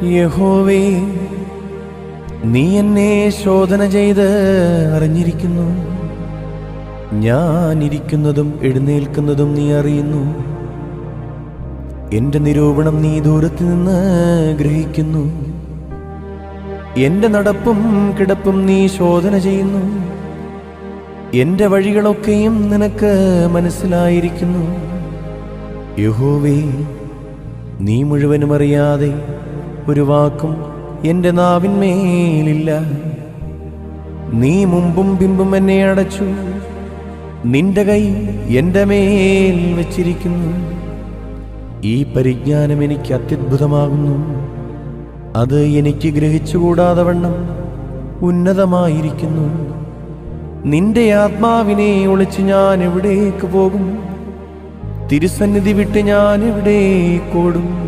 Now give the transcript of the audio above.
യഹോവേ, നീ എന്നെ ശോധന ചെയ്ത് അറിഞ്ഞിരിക്കുന്നു. ഞാൻ ഇരിക്കുന്നതും എഴുന്നേൽക്കുന്നതും നീ അറിയുന്നു. എന്റെ നിരൂപണം നീ ദൂരത്ത് നിന്ന് ഗ്രഹിക്കുന്നു. എന്റെ നടപ്പും കിടപ്പും നീ ശോധന ചെയ്യുന്നു. എന്റെ വഴികളൊക്കെയും നിനക്ക് മനസ്സിലായിരിക്കുന്നു. യഹോവേ, നീ മുഴുവനും അറിയാതെ ഒരു വാക്കും എന്റെ നാവിന്മേലില്ല. നീ മുമ്പും പിമ്പും എന്നെ അടച്ചു. നിന്റെ കൈ എന്റെ മേൽ വച്ചിരിക്കുന്നു. ഈ പരിജ്ഞാനം എനിക്ക് അത്യദ്ഭുതമാകുന്നു. അത് എനിക്ക് ഗ്രഹിച്ചുകൂടാതെ വണ്ണം ഉന്നതമായിരിക്കുന്നു. നിന്റെ ആത്മാവിനെ ഒളിച്ച് ഞാൻ എവിടേക്ക് പോകും? തിരുസന്നിധി വിട്ട് ഞാൻ എവിടേക്കോടും?